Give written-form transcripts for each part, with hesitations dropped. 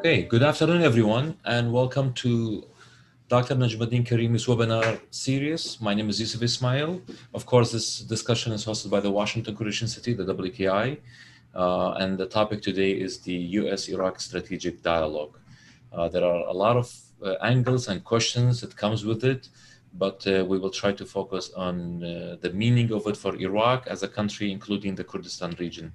Okay, good afternoon, everyone, and welcome to Dr. Najmaldin Karim's webinar series. My name is Yusuf Ismail. Of course, this discussion is hosted by the Washington Kurdish Institute, the WKI, and the topic today is the US-Iraq Strategic Dialogue. There are a lot of angles and questions that comes with it, but we will try to focus on the meaning of it for Iraq as a country, including the Kurdistan region.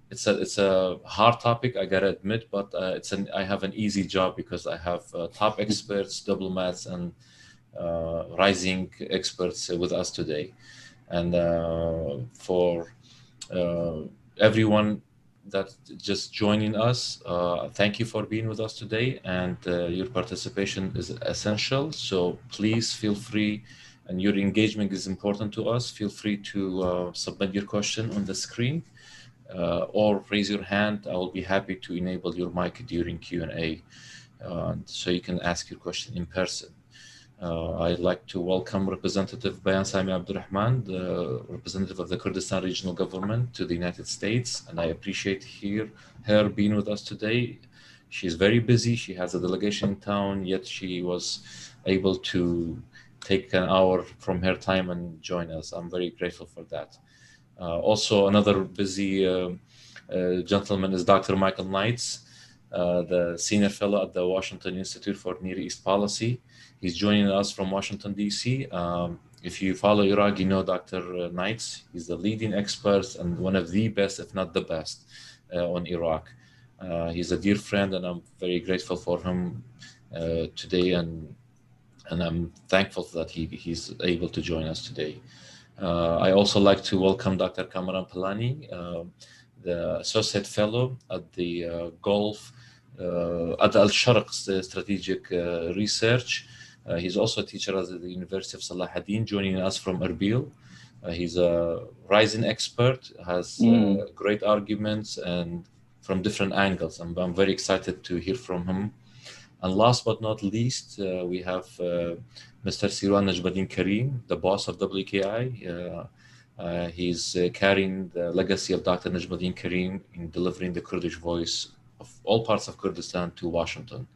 It's a hard topic, I gotta admit, but I have an easy job because I have top experts, diplomats, and rising experts with us today. And for everyone that just joining us, thank you for being with us today, and your participation is essential. So please feel free, and your engagement is important to us. Feel free to submit your question on the screen or raise your hand. I will be happy to enable your mic during Q&A so you can ask your question in person. I'd like to welcome Representative Bayan Sami Abdurrahman, the representative of the Kurdistan Regional Government to the United States, and I appreciate her being with us today. She's very busy. She has a delegation in town, yet she was able to take an hour from her time and join us. I'm very grateful for that. Also, another busy gentleman is Dr. Michael Knights, the Senior Fellow at the Washington Institute for Near East Policy. He's joining us from Washington, D.C. If you follow Iraq, you know Dr. Knights. He's the leading expert and one of the best, if not the best, on Iraq. He's a dear friend, and I'm very grateful for him today, and I'm thankful that he's able to join us today. I also like to welcome Dr. Kamran Palani, the Associate Fellow at the Gulf, at the Al-Sharq Strategic Research. He's also a teacher at the University of Salahuddin, joining us from Erbil. He's a rising expert, has great arguments and from different angles. I'm very excited to hear from him. And last but not least, we have Mr. Sirwan Najmaldin Karim, the boss of WKI. He's carrying the legacy of Dr. Najmaldin Karim in delivering the Kurdish voice of all parts of Kurdistan to Washington.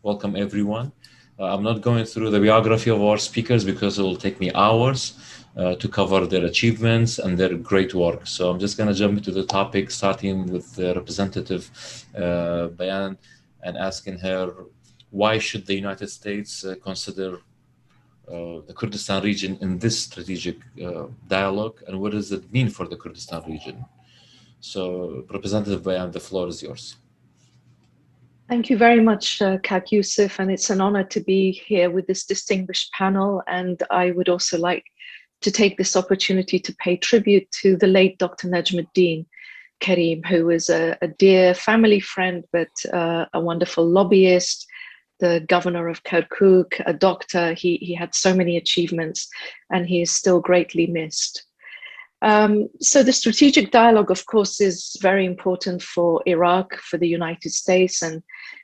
Welcome, everyone. I'm not going through the biography of our speakers because it will take me hours to cover their achievements and their great work. So I'm just going to jump into the topic, starting with the Representative Bayan and asking her, why should the United States consider the Kurdistan region in this strategic dialogue, and what does it mean for the Kurdistan region? So, Representative Bayan, the floor is yours. Thank you very much, Kak Yusuf, and it's an honor to be here with this distinguished panel. And I would also like to take this opportunity to pay tribute to the late Dr. Najmaldin Karim, who was a dear family friend, but a wonderful lobbyist, the governor of Kirkuk, a doctor. He had so many achievements, and he is still greatly missed. So the strategic dialogue, of course, is very important for Iraq, for the United States, and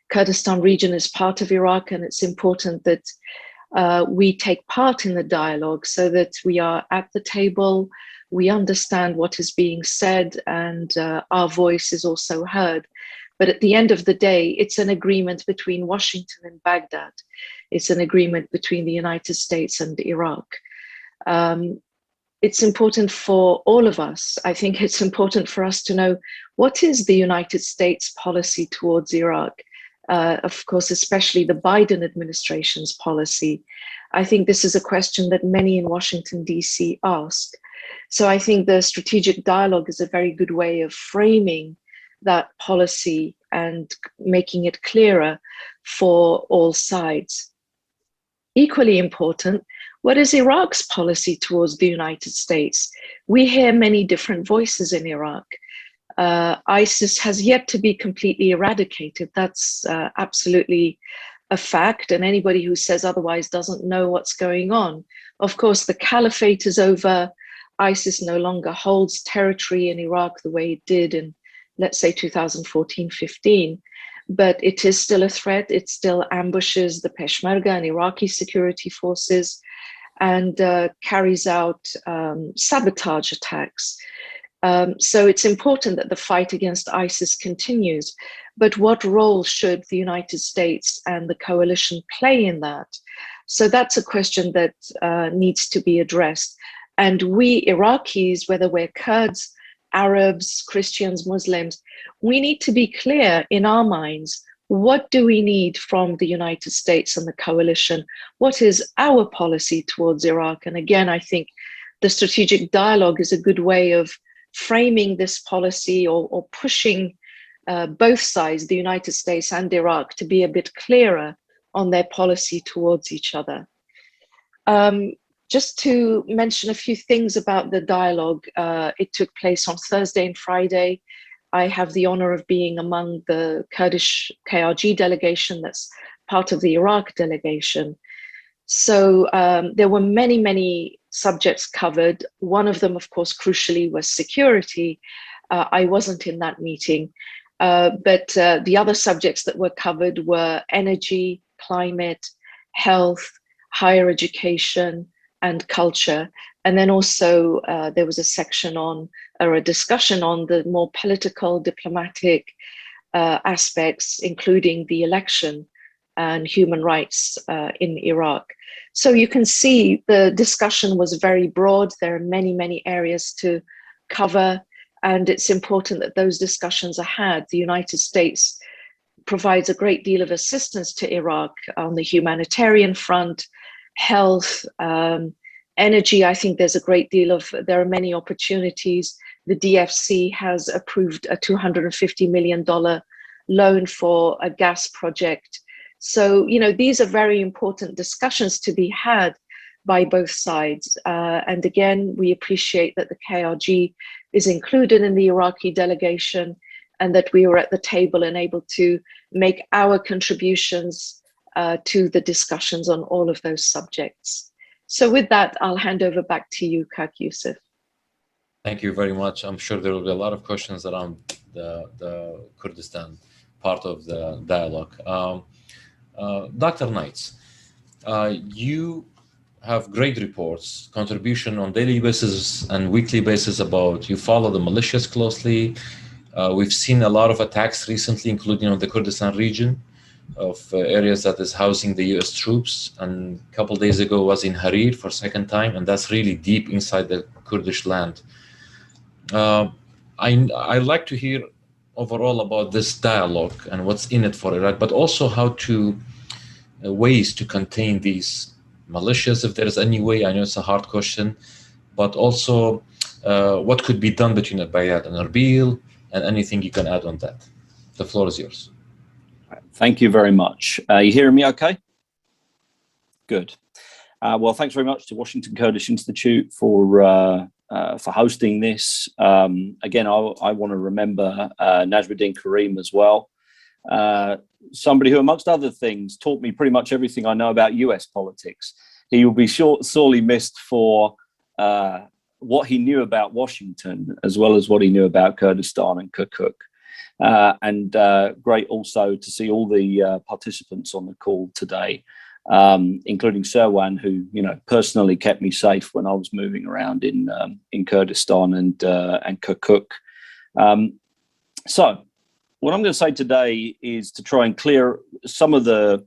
Kurdistan region is part of Iraq, and it's important that we take part in the dialogue so that we are at the table, we understand what is being said, and our voice is also heard. But at the end of the day, it's an agreement between Washington and Baghdad. It's an agreement between the United States and Iraq. It's important for all of us. I think it's important for us to know what is the United States policy towards Iraq. Of course, especially the Biden administration's policy. I think this is a question that many in Washington, D.C. ask. So I think the strategic dialogue is a very good way of framing that policy and making it clearer for all sides. Equally important, what is Iraq's policy towards the United States? We hear many different voices in Iraq. ISIS has yet to be completely eradicated. That's absolutely a fact, and anybody who says otherwise doesn't know what's going on. Of course, the caliphate is over. ISIS no longer holds territory in Iraq the way it did in, let's say, 2014-15, but it is still a threat. It still ambushes the Peshmerga and Iraqi security forces and carries out sabotage attacks. So it's important that the fight against ISIS continues. But what role should the United States and the coalition play in that? So that's a question that needs to be addressed. And we Iraqis, whether we're Kurds, Arabs, Christians, Muslims, we need to be clear in our minds. What do we need from the United States and the coalition? What is our policy towards Iraq? And again, I think the strategic dialogue is a good way of framing this policy or pushing both sides, the United States and Iraq, to be a bit clearer on their policy towards each other. Just to mention a few things about the dialogue, it took place on Thursday and Friday. I have the honor of being among the Kurdish KRG delegation that's part of the Iraq delegation. So there were many, many subjects covered. One of them, of course, crucially, was security. I wasn't in that meeting, but the other subjects that were covered were energy, climate, health, higher education, and culture. And then also there was a section on, or a discussion on the more political, diplomatic aspects, including the election and human rights in Iraq. So you can see the discussion was very broad. There are many, many areas to cover, and it's important that those discussions are had. The United States provides a great deal of assistance to Iraq on the humanitarian front, health, energy. I think there's a great deal of, there are many opportunities. The DFC has approved a $250 million loan for a gas project. So, you know, these are very important discussions to be had by both sides. And again, we appreciate that the KRG is included in the Iraqi delegation and that we were at the table and able to make our contributions to the discussions on all of those subjects. So with that, I'll hand over back to you, Kak Yusuf. Thank you very much. I'm sure there will be a lot of questions around the Kurdistan part of the dialogue. Dr. Knights, you have great reports, contribution on daily basis and weekly basis about, you follow the militias closely. We've seen a lot of attacks recently, including on the Kurdistan region of areas that is housing the US troops. And a couple of days ago was in Harir for second time, and that's really deep inside the Kurdish land. I'd like to hear overall about this dialogue and what's in it for Iraq, but also how to ways to contain these militias, if there is any way. I know it's a hard question, but also what could be done between Bayat and Erbil, and anything you can add on that. The floor is yours. Thank you very much. You hearing me okay? Good. Well, thanks very much to Washington Kurdish Institute for hosting this. Again, I want to remember Najmaldin Karim as well. Somebody who, amongst other things, taught me pretty much everything I know about US politics. He will be sorely missed for what he knew about Washington, as well as what he knew about Kurdistan and Kirkuk. And great also to see all the participants on the call today, including Serwan, who personally kept me safe when I was moving around in Kurdistan and Kirkuk. So what I'm going to say today is to try and clear some of the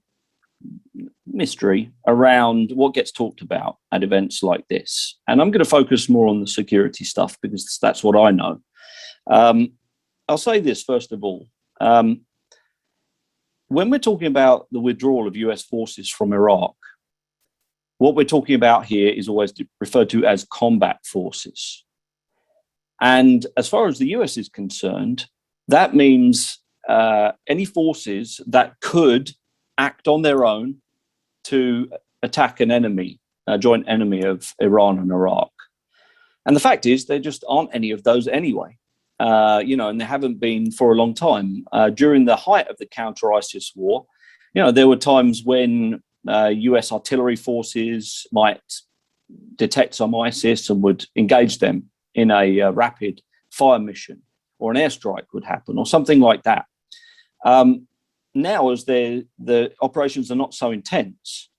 mystery around what gets talked about at events like this. And I'm going to focus more on the security stuff because that's what I know. I'll say this first of all. When we're talking about the withdrawal of US forces from Iraq, what we're talking about here is always referred to as combat forces. And as far as the US is concerned, that means any forces that could act on their own to attack an enemy, a joint enemy of Iran and Iraq. And the fact is, there just aren't any of those anyway. And there haven't been for a long time. During the height of the counter-ISIS war, there were times when US artillery forces might detect some ISIS and would engage them in a rapid fire mission, or an airstrike would happen, or something like that. Now, as the operations are not so intense,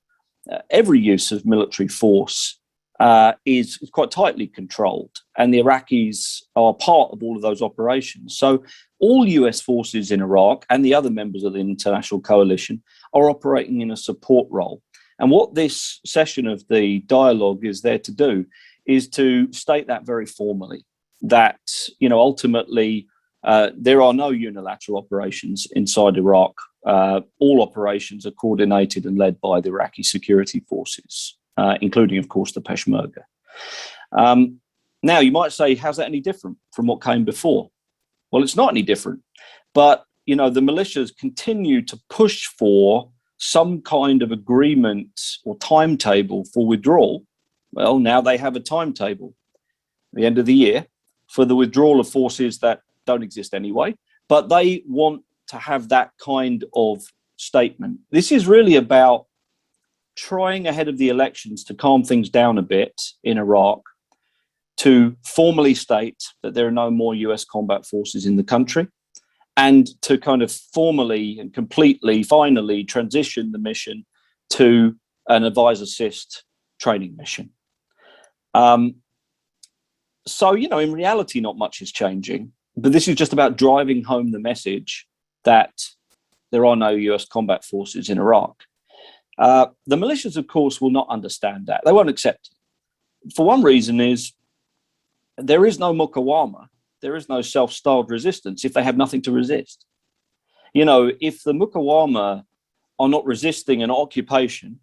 every use of military force is quite tightly controlled, and the Iraqis are part of all of those operations. So all US forces in Iraq and the other members of the international coalition are operating in a support role. And what this session of the dialogue is there to do is to state that very formally, that, you know, ultimately there are no unilateral operations inside Iraq. All operations are coordinated and led by the Iraqi security forces, including, of course, the Peshmerga. Now, you might say, how's that any different from what came before? Well, it's not any different. But, you know, the militias continue to push for some kind of agreement or timetable for withdrawal. Well, now they have a timetable at the end of the year for the withdrawal of forces that don't exist anyway, but they want to have that kind of statement. This is really about trying ahead of the elections to calm things down a bit in Iraq, to formally state that there are no more US combat forces in the country, and to kind of formally and completely, finally transition the mission to an advise-assist training mission. So, you know, in reality, not much is changing, but this is just about driving home the message that there are no US combat forces in Iraq. The militias, of course, will not understand that. They won't accept it. For one reason is there is no muqawama. There is no self-styled resistance if they have nothing to resist. You know, if the muqawama are not resisting an occupation,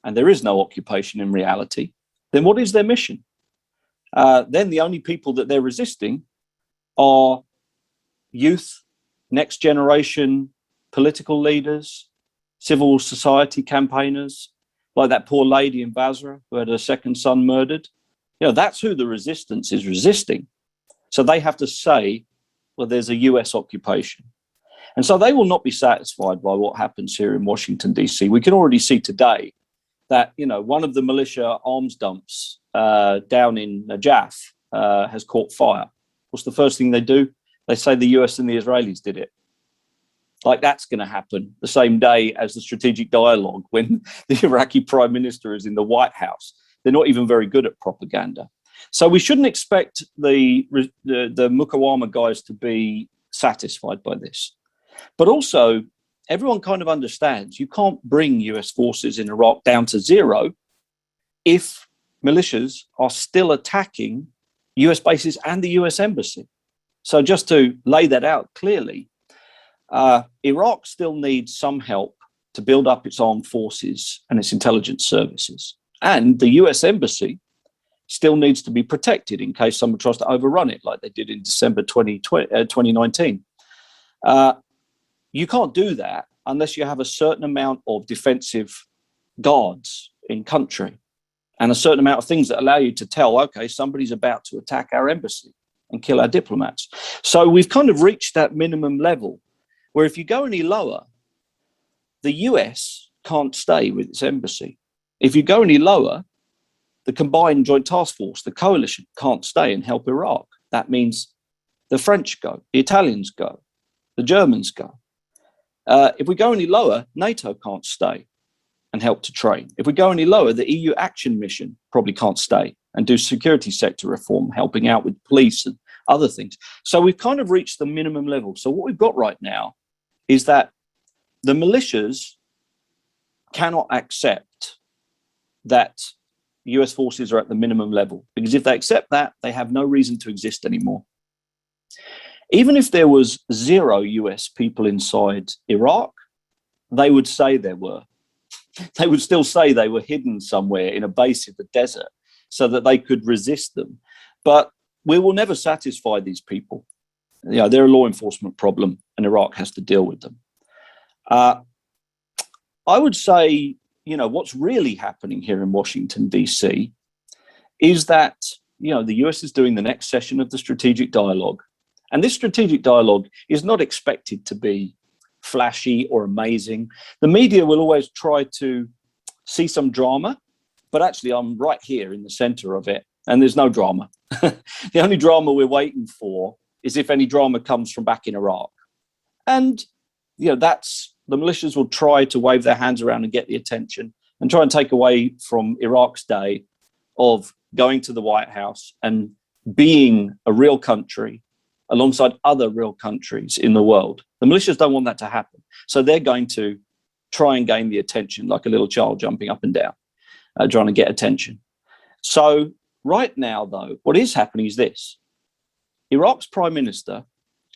and there is no occupation in reality, then what is their mission? Then the only people that they're resisting are youth, next generation political leaders, civil society campaigners, like that poor lady in Basra who had her second son murdered. You know, that's who the resistance is resisting. So they have to say, well, there's a US occupation. And so they will not be satisfied by what happens here in Washington, D.C. We can already see today that, you know, one of the militia arms dumps down in Najaf has caught fire. What's the first thing they do? They say the US and the Israelis did it. Like, that's going to happen the same day as the strategic dialogue when the Iraqi prime minister is in the White House. They're not even very good at propaganda. So we shouldn't expect the Muqawama guys to be satisfied by this. But also, everyone kind of understands you can't bring US forces in Iraq down to zero if militias are still attacking US bases and the US embassy. So just to lay that out clearly, Iraq still needs some help to build up its armed forces and its intelligence services. And the US embassy still needs to be protected in case someone tries to overrun it, like they did in December 2019. You can't do that unless you have a certain amount of defensive guards in country and a certain amount of things that allow you to tell, okay, somebody's about to attack our embassy and kill our diplomats. So we've kind of reached that minimum level where if you go any lower, the US can't stay with its embassy. If you go any lower, the combined joint task force, the coalition, can't stay and help Iraq. That means the French go, the Italians go, the Germans go. If we go any lower, NATO can't stay and help to train. If we go any lower, the EU Action Mission probably can't stay and do security sector reform, helping out with police and other things. So we've kind of reached the minimum level. So what we've got right now is that the militias cannot accept that US forces are at the minimum level, because if they accept that, they have no reason to exist anymore. Even if there was 0 US people inside Iraq, they would say there were. They would still say they were hidden somewhere in a base in the desert so that they could resist them. But we will never satisfy these people. You know, they're a law enforcement problem and Iraq has to deal with them. I would say, you know, what's really happening here in Washington, D.C. is that, you know, the US is doing the next session of the strategic dialogue. And this strategic dialogue is not expected to be flashy or amazing. The media will always try to see some drama, but actually I'm right here in the center of it, and there's no drama. The only drama we're waiting for is if any drama comes from back in Iraq. And, you know, that's, the militias will try to wave their hands around and get the attention and try and take away from Iraq's day of going to the White House and being a real country alongside other real countries in the world. The militias don't want that to happen. So they're going to try and gain the attention like a little child jumping up and down, trying to get attention. So right now, though, what is happening is this. Iraq's prime minister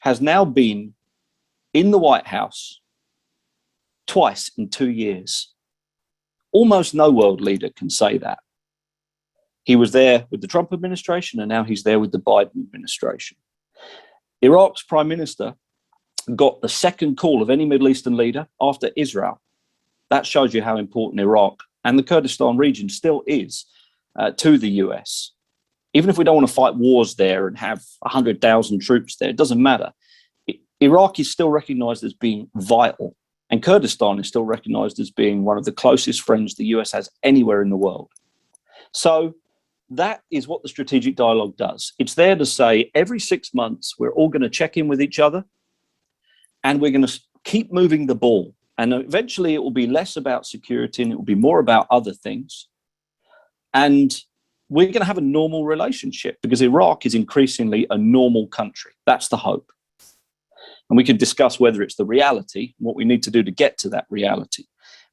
has now been in the White House twice in 2 years. Almost no world leader can say that. He was there with the Trump administration, and now he's there with the Biden administration. Iraq's prime minister got the second call of any Middle Eastern leader after Israel. That shows you how important Iraq and the Kurdistan region still is to the US. Even if we don't want to fight wars there and have 100,000 troops there, it doesn't matter. Iraq is still recognized as being vital, and Kurdistan is still recognized as being one of the closest friends the US has anywhere in the world. So that is what the strategic dialogue does. It's there to say every 6 months, we're all going to check in with each other and we're going to keep moving the ball. And eventually it will be less about security and it will be more about other things. And we're going to have a normal relationship because Iraq is increasingly a normal country. That's the hope. And we could discuss whether it's the reality, what we need to do to get to that reality.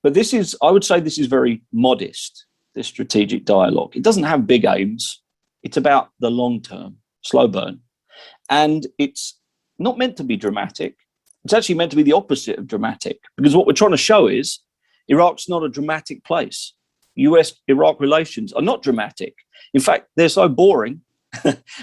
But this is, I would say this is very modest, this strategic dialogue. It doesn't have big aims. It's about the long term, slow burn. And it's not meant to be dramatic. It's actually meant to be the opposite of dramatic, because what we're trying to show is Iraq's not a dramatic place. US-Iraq relations are not dramatic. In fact, they're so boring.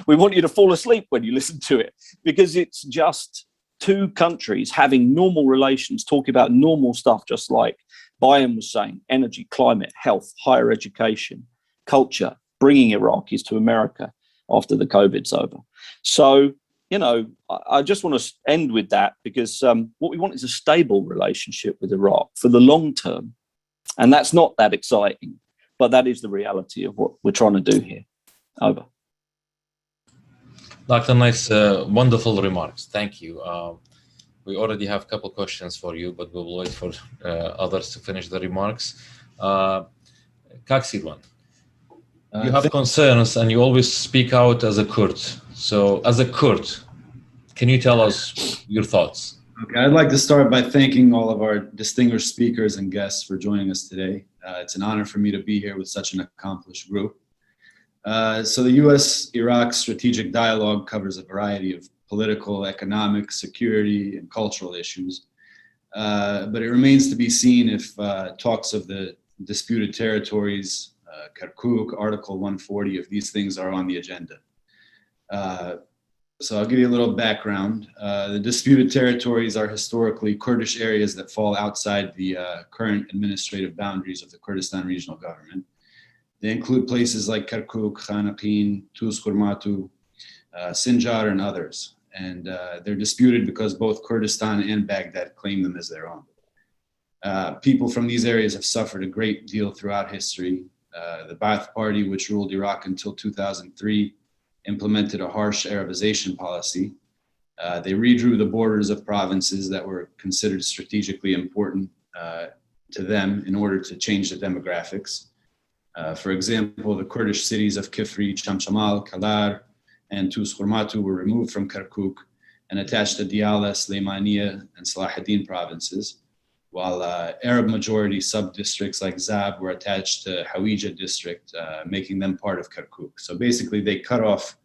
We want you to fall asleep when you listen to it, because it's just two countries having normal relations, talking about normal stuff, just like Bayern was saying: energy, climate, health, higher education, culture, bringing Iraqis to America after the COVID's over. So, you know, I just want to end with that, because what we want is a stable relationship with Iraq for the long term. And that's not that exciting, but that is the reality of what we're trying to do here. Over. Dr. Nice, wonderful remarks. Thank you. We already have a couple questions for you, but we'll wait for others to finish the remarks. Kaksirwan, you have concerns and you always speak out as a Kurd. So as a Kurd, can you tell us your thoughts? Okay, I'd like to start by thanking all of our distinguished speakers and guests for joining us today. It's an honor for me to be here with such an accomplished group. So the US-Iraq strategic dialogue covers a variety of political, economic, security, and cultural issues. But it remains to be seen if talks of the disputed territories, Kirkuk, Article 140, if these things are on the agenda. So I'll give you a little background. The disputed territories are historically Kurdish areas that fall outside the current administrative boundaries of the Kurdistan Regional Government. They include places like Kirkuk, Khanaqin, Tuz Khurmatu, Sinjar, and others. And they're disputed because both Kurdistan and Baghdad claim them as their own. People from these areas have suffered a great deal throughout history. The Ba'ath Party, which ruled Iraq until 2003, implemented a harsh Arabization policy. They redrew the borders of provinces that were considered strategically important to them in order to change the demographics. For example, the Kurdish cities of Kifri, Chamchamal, Kalar, and Tuz Khurmatu were removed from Kirkuk and attached to Diyala, Sulaimaniya, and Salahuddin provinces, while Arab-majority sub-districts like Zab were attached to Hawija district, making them part of Kirkuk. So basically, they cut off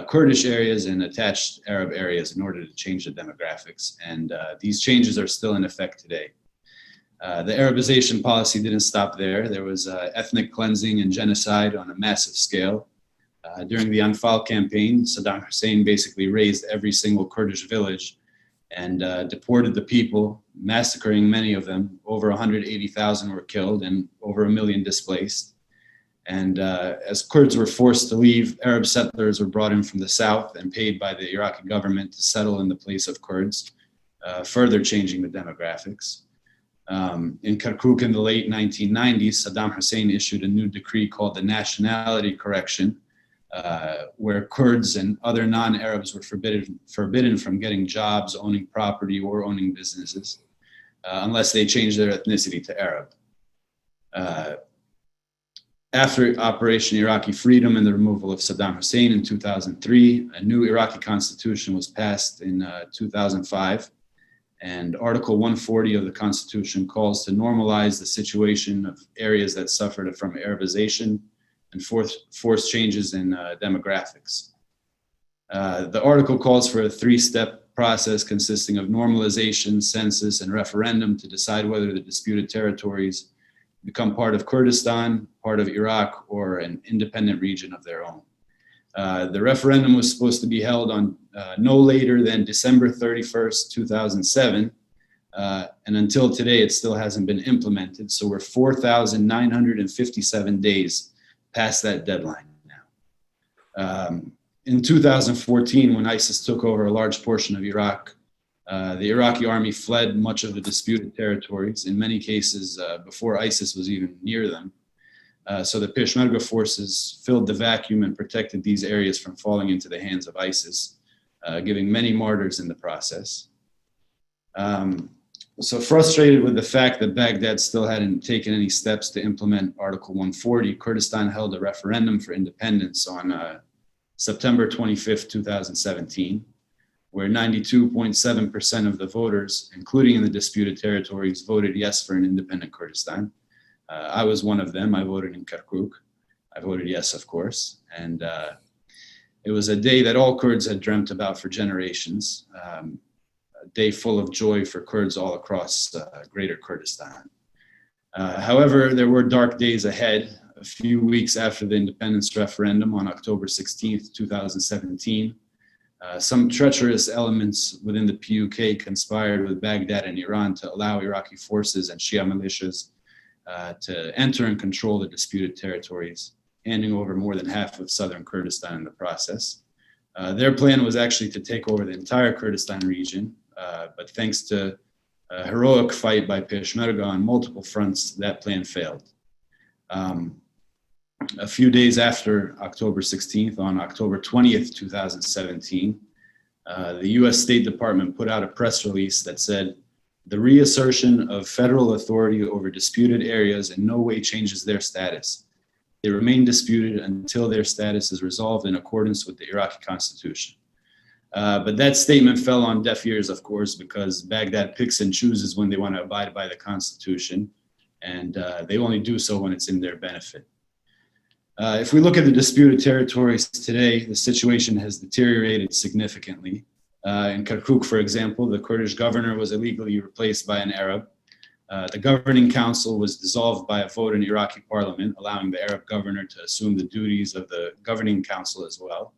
Kurdish areas and attached Arab areas in order to change the demographics. And these changes are still in effect today. The Arabization policy didn't stop there. There was ethnic cleansing and genocide on a massive scale. During the Anfal campaign, Saddam Hussein basically razed every single Kurdish village and deported the people, massacring many of them. Over 180,000 were killed and over 1 million displaced. And as Kurds were forced to leave, Arab settlers were brought in from the south and paid by the Iraqi government to settle in the place of Kurds, further changing the demographics. In Kirkuk in the late 1990s, Saddam Hussein issued a new decree called the Nationality Correction, where Kurds and other non-Arabs were forbidden from getting jobs, owning property, or owning businesses, unless they changed their ethnicity to Arab. After Operation Iraqi Freedom and the removal of Saddam Hussein in 2003, a new Iraqi constitution was passed in 2005. And Article 140 of the Constitution calls to normalize the situation of areas that suffered from Arabization and forced changes in demographics. The article calls for a three-step process consisting of normalization, census, and referendum to decide whether the disputed territories become part of Kurdistan, part of Iraq, or an independent region of their own. The referendum was supposed to be held on no later than December 31st, 2007. And until today, it still hasn't been implemented. So we're 4,957 days past that deadline now. In 2014, when ISIS took over a large portion of Iraq, the Iraqi army fled much of the disputed territories, in many cases before ISIS was even near them. So the Peshmerga forces filled the vacuum and protected these areas from falling into the hands of ISIS, giving many martyrs in the process. So frustrated with the fact that Baghdad still hadn't taken any steps to implement Article 140, Kurdistan held a referendum for independence on September 25th, 2017, where 92.7% of the voters, including in the disputed territories, voted yes for an independent Kurdistan. I was one of them. I voted in Kirkuk. I voted yes, of course. And it was a day that all Kurds had dreamt about for generations, a day full of joy for Kurds all across greater Kurdistan. However, there were dark days ahead. A few weeks after the independence referendum on October 16th, 2017, some treacherous elements within the PUK conspired with Baghdad and Iran to allow Iraqi forces and Shia militias to enter and control the disputed territories, handing over more than half of southern Kurdistan in the process. Their plan was actually to take over the entire Kurdistan region, but thanks to a heroic fight by Peshmerga on multiple fronts, that plan failed. A few days after October 16th, on October 20th, 2017, the US State Department put out a press release that said, "The reassertion of federal authority over disputed areas in no way changes their status. They remain disputed until their status is resolved in accordance with the Iraqi Constitution." But that statement fell on deaf ears, of course, because Baghdad picks and chooses when they want to abide by the Constitution, and they only do so when it's in their benefit. If we look at the disputed territories today, the situation has deteriorated significantly. In Kirkuk, for example, the Kurdish governor was illegally replaced by an Arab. The governing council was dissolved by a vote in Iraqi parliament, allowing the Arab governor to assume the duties of the governing council as well.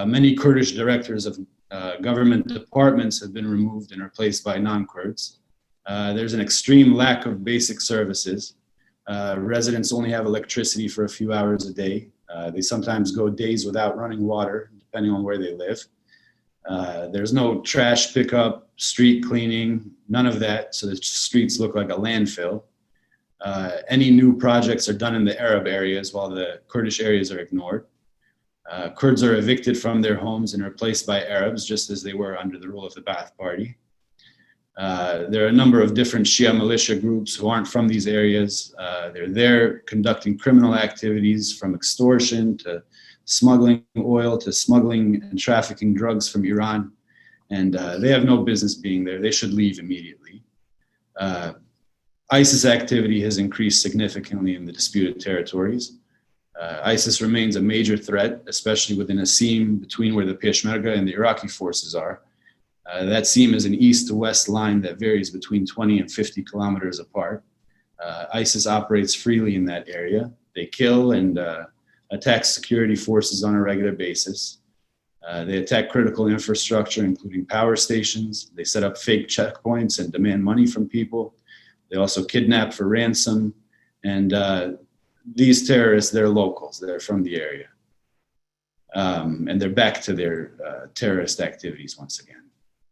Many Kurdish directors of government departments have been removed and replaced by non-Kurds. There's an extreme lack of basic services. Residents only have electricity for a few hours a day. They sometimes go days without running water, depending on where they live. There's no trash pickup, street cleaning, none of that. So the streets look like a landfill. Any new projects are done in the Arab areas while the Kurdish areas are ignored. Kurds are evicted from their homes and replaced by Arabs, just as they were under the rule of the Ba'ath Party. There are a number of different Shia militia groups who aren't from these areas. They're there conducting criminal activities, from extortion to smuggling oil to smuggling and trafficking drugs from Iran. And they have no business being there. They should leave immediately. ISIS activity has increased significantly in the disputed territories. ISIS remains a major threat, especially within a seam between where the Peshmerga and the Iraqi forces are. That seam is an east to west line that varies between 20 and 50 kilometers apart. ISIS operates freely in that area. They kill and attack security forces on a regular basis. They attack critical infrastructure, including power stations. They set up fake checkpoints and demand money from people. They also kidnap for ransom. And these terrorists, they're locals. They're from the area. And they're back to their terrorist activities once again.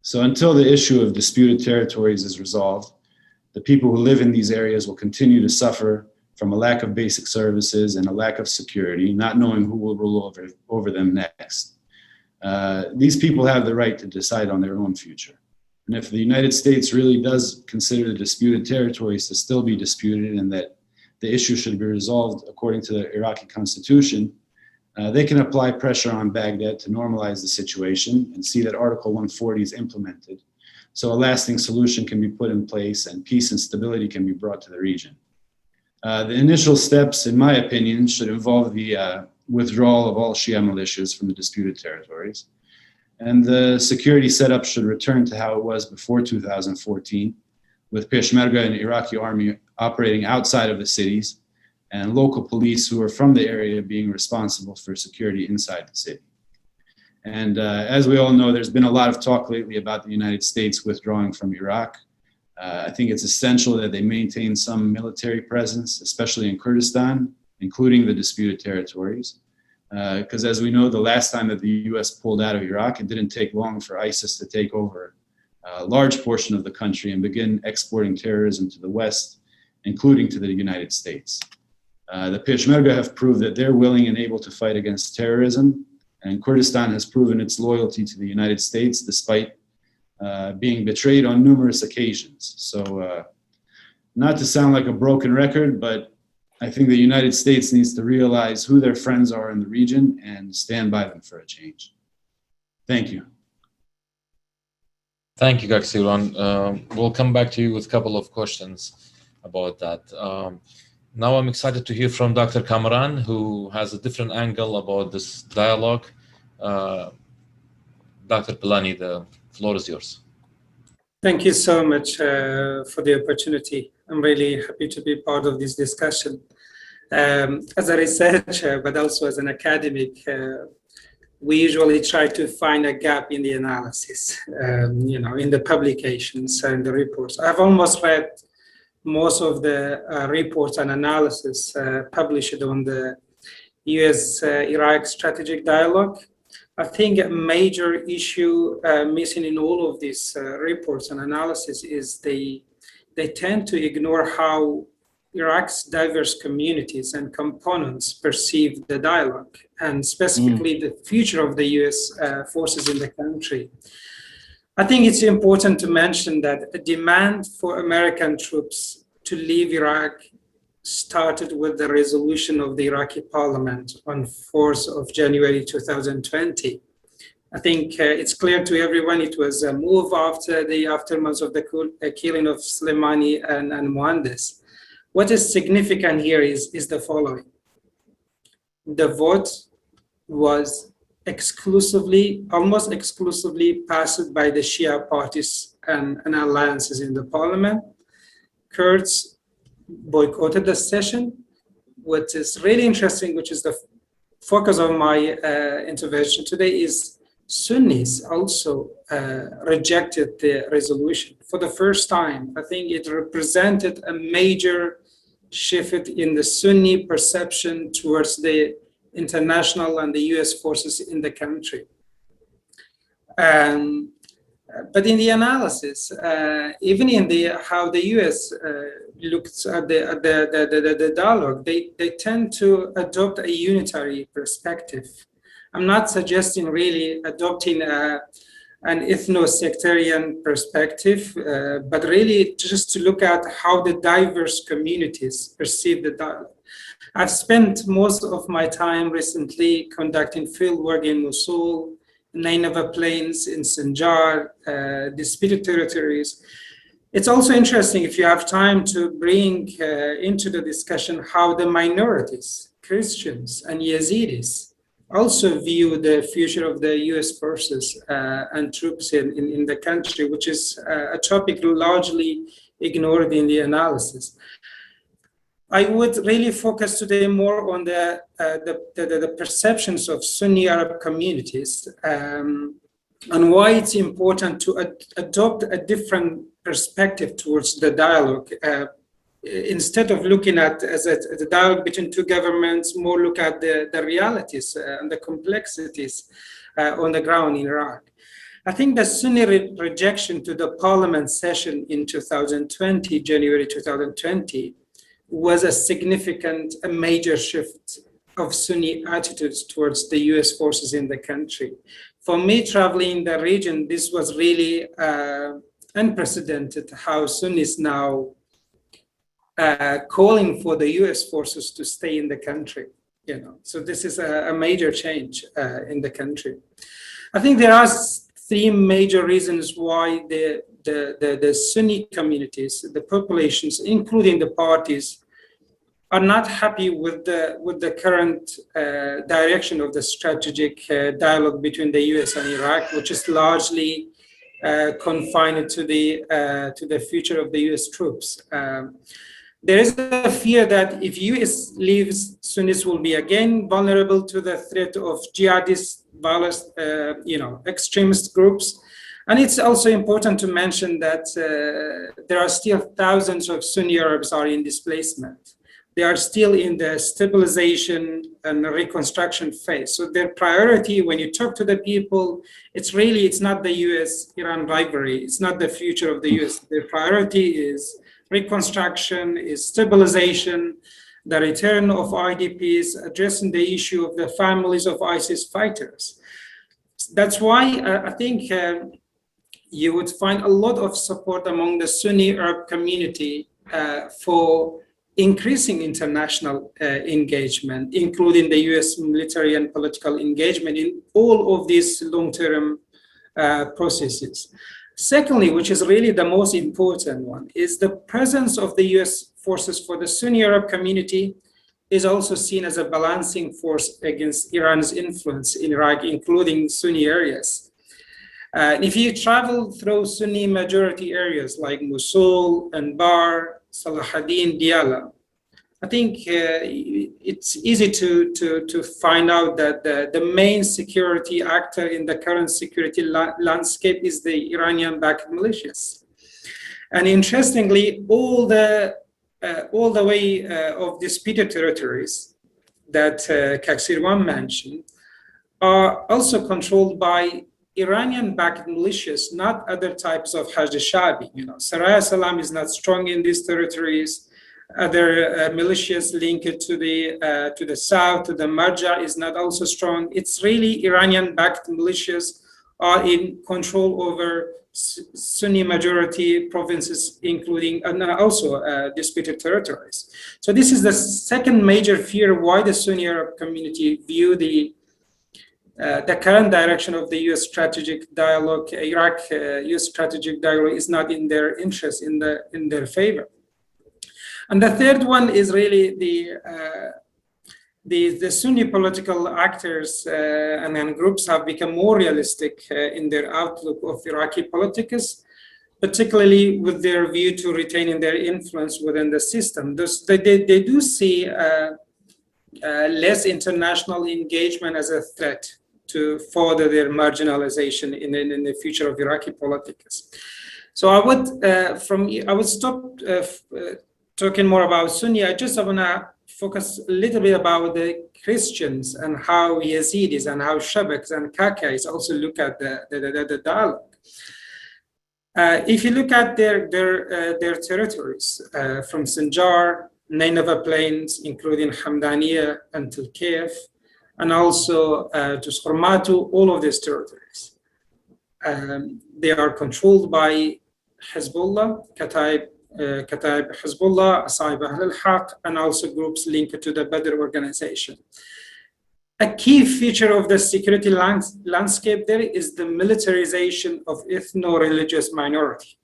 So until the issue of disputed territories is resolved, the people who live in these areas will continue to suffer from a lack of basic services and a lack of security, not knowing who will rule over them next. These people have the right to decide on their own future. And if the United States really does consider the disputed territories to still be disputed and that the issue should be resolved according to the Iraqi constitution, they can apply pressure on Baghdad to normalize the situation and see that Article 140 is implemented, so a lasting solution can be put in place and peace and stability can be brought to the region. The initial steps, in my opinion, should involve the withdrawal of all Shia militias from the disputed territories, and the security setup should return to how it was before 2014, with Peshmerga and Iraqi army operating outside of the cities, and local police who are from the area being responsible for security inside the city. And as we all know, there's been a lot of talk lately about the United States withdrawing from Iraq. I think it's essential that they maintain some military presence, especially in Kurdistan, including the disputed territories. Because as we know, the last time that the US pulled out of Iraq, it didn't take long for ISIS to take over a large portion of the country and begin exporting terrorism to the West, including to the United States. The Peshmerga have proved that they're willing and able to fight against terrorism, and Kurdistan has proven its loyalty to the United States despite being betrayed on numerous occasions. So not to sound like a broken record, but I think the United States needs to realize who their friends are in the region and stand by them for a change. Thank you. Thank you, Gaksiran. We'll come back to you with a couple of questions about that. Now I'm excited to hear from Dr. Kamran, who has a different angle about this dialogue. Dr. Pilani, the floor is yours. Thank you so much for the opportunity. I'm really happy to be part of this discussion. As a researcher, but also as an academic, we usually try to find a gap in the analysis, in the publications and the reports. I've almost read most of the reports and analysis published on the US-Iraq strategic dialogue. I think a major issue missing in all of these reports and analysis is they tend to ignore how Iraq's diverse communities and components perceive the dialogue, and specifically the future of the US forces in the country. I think it's important to mention that a demand for American troops to leave Iraq started with the resolution of the Iraqi parliament on 4th of January 2020. I think it's clear to everyone it was a move after the aftermath of the killing of Soleimani and Mohandes. What is significant here is the following. The vote was almost exclusively passed by the Shia parties and alliances in the parliament. Kurds boycotted the session. What is really interesting, which is the focus of my intervention today, is Sunnis also rejected the resolution. For the first time, I think it represented a major shift in the Sunni perception towards the international and the US forces in the country. But in the analysis, even in how the US looks at the dialogue, they tend to adopt a unitary perspective. I'm not suggesting really adopting an ethno-sectarian perspective, but really just to look at how the diverse communities perceive the dialogue. I've spent most of my time recently conducting field work in Mosul, Nineveh Plains, in Sinjar, disputed territories. It's also interesting, if you have time, to bring into the discussion how the minorities, Christians and Yazidis, also view the future of the US forces and troops in the country, which is a topic largely ignored in the analysis. I would really focus today more on the perceptions of Sunni Arab communities and why it's important to adopt a different perspective towards the dialogue. Instead of looking at as a dialogue between two governments, more look at the realities and the complexities on the ground in Iraq. I think the Sunni rejection to the parliament session in 2020, January 2020, was a major shift of Sunni attitudes towards the US forces in the country. For me, traveling in the region, this was really unprecedented, how Sunnis now calling for the US forces to stay in the country. So this is a major change in the country. I think there are three major reasons why the Sunni communities, the populations, including the parties, are not happy with the current direction of the strategic dialogue between the US and Iraq, which is largely confined to the future of the US troops. There is a fear that if US leaves, Sunnis will be again vulnerable to the threat of jihadist, violent, extremist groups. And it's also important to mention that there are still thousands of Sunni Arabs are in displacement. They are still in the stabilization and reconstruction phase. So their priority, when you talk to the people, it's not the US-Iran rivalry. It's not the future of the US. Their priority is reconstruction, is stabilization, the return of IDPs, addressing the issue of the families of ISIS fighters. That's why I think you would find a lot of support among the Sunni Arab community for increasing international engagement, including the US military and political engagement in all of these long-term processes. Secondly, which is really the most important one, is the presence of the US forces for the Sunni Arab community is also seen as a balancing force against Iran's influence in Iraq, including Sunni areas. If you travel through Sunni majority areas like Mosul, Anbar, Salahuddin, Diyala, I think it's easy to find out that the main security actor in the current security landscape is the Iranian-backed militias. And interestingly, all the way of disputed territories that Kaksirwan mentioned are also controlled by Iranian-backed militias, not other types of Hashd al-Shabi. Saraya Salam is not strong in these territories. Other militias linked to the south, to the Marja, is not also strong. It's really Iranian-backed militias are in control over Sunni majority provinces, including and also disputed territories. So this is the second major fear why the Sunni Arab community view the current direction of the U.S. strategic dialogue, U.S. strategic dialogue, is not in their interest, in their favor. And the third one is really the Sunni political actors and groups have become more realistic in their outlook of Iraqi politics, particularly with their view to retaining their influence within the system. They do see less international engagement as a threat to further their marginalization in the future of Iraqi politics. So I would stop talking more about Sunni. I want to focus a little bit about the Christians and how Yazidis and how Shabaks and Kakais also look at the dialogue. If you look at their territories from Sinjar, Nineveh Plains, including Hamdaniya and Tulkiev, and also to Skhormatu, all of these territories, they are controlled by Hezbollah, Kataib Hezbollah, Asaib al-Haq, and also groups linked to the Badr organization. A key feature of the security landscape there is the militarization of ethno-religious minority.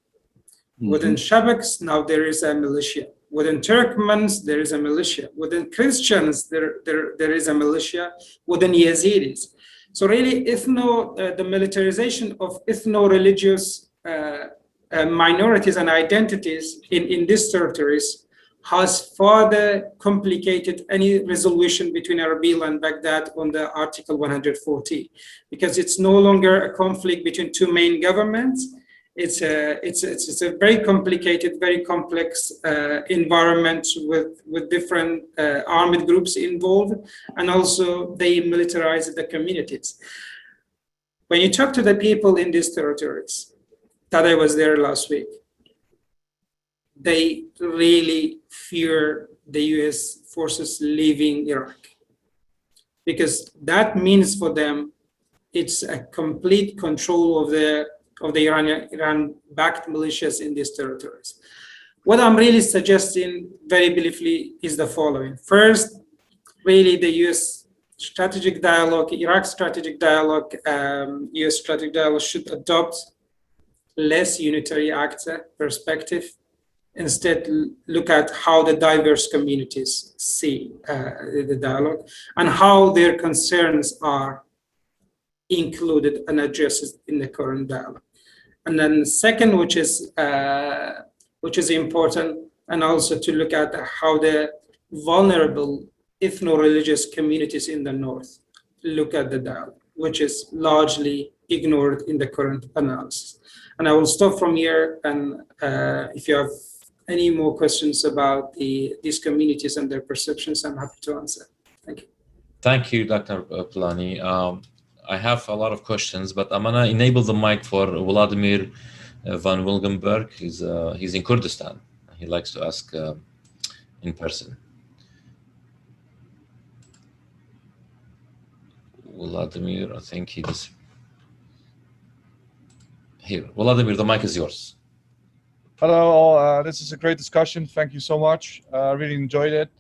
Mm-hmm. Within Shabaks, now there is a militia. Within Turkmens, there is a militia. Within Christians, there is a militia. Within Yazidis. So really, the militarization of ethno-religious minorities and identities in these territories has further complicated any resolution between Erbil and Baghdad on the Article 140, because it's no longer a conflict between two main governments. It's a very complicated, very complex environment with different armed groups involved, and also they militarize the communities. When you talk to the people in these territories, Tadej was there last week, they really fear the US forces leaving Iraq, because that means for them it's a complete control of the Iran-backed militias in these territories. What I'm really suggesting very briefly is the following. First, really the US strategic dialogue, Iraq strategic dialogue, US strategic dialogue should adopt less unitary actor perspective. Instead, look at how the diverse communities see the dialogue and how their concerns are included and addressed in the current dialogue. And then second, which is important, and also to look at how the vulnerable ethno-religious communities in the north look at the dialogue, which is largely ignored in the current analysis. And I will stop from here, and if you have any more questions about these communities and their perceptions, I'm happy to answer. Thank you. Thank you, Dr. Polani. I have a lot of questions, but I'm gonna enable the mic for Vladimir van Wilgenberg. He's in Kurdistan. He likes to ask in person. Vladimir, I think he just here. Vladimir, the mic is yours. Hello all, this is a great discussion. Thank you so much. I really enjoyed it.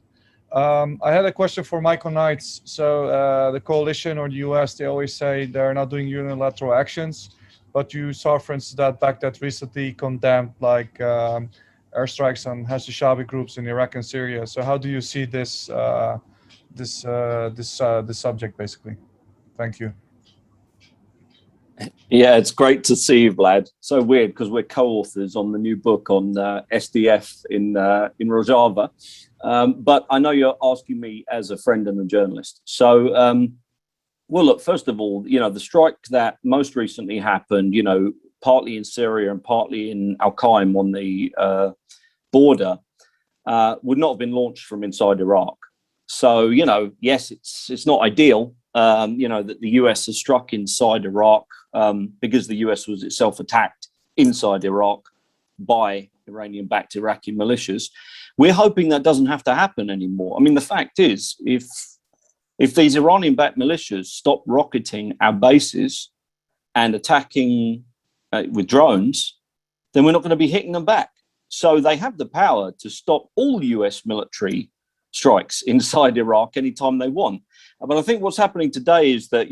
I had a question for Michael Knights. So the coalition or the US, they always say they're not doing unilateral actions, but you saw, for instance, that recently condemned like airstrikes on Hashishabi groups in Iraq and Syria. So how do you see this subject basically? Thank you. Yeah, it's great to see you, Vlad. So weird because we're co-authors on the new book on SDF in Rojava. But I know you're asking me as a friend and a journalist. So, well, look, first of all, the strike that most recently happened, partly in Syria and partly in Al-Qaim on the border, would not have been launched from inside Iraq. So, yes, it's not ideal, that the US has struck inside Iraq because the US was itself attacked inside Iraq by Iranian-backed Iraqi militias. We're hoping that doesn't have to happen anymore. I mean, the fact is, if these Iranian-backed militias stop rocketing our bases and attacking with drones, then we're not going to be hitting them back. So they have the power to stop all US military strikes inside Iraq anytime they want. But I think what's happening today is that,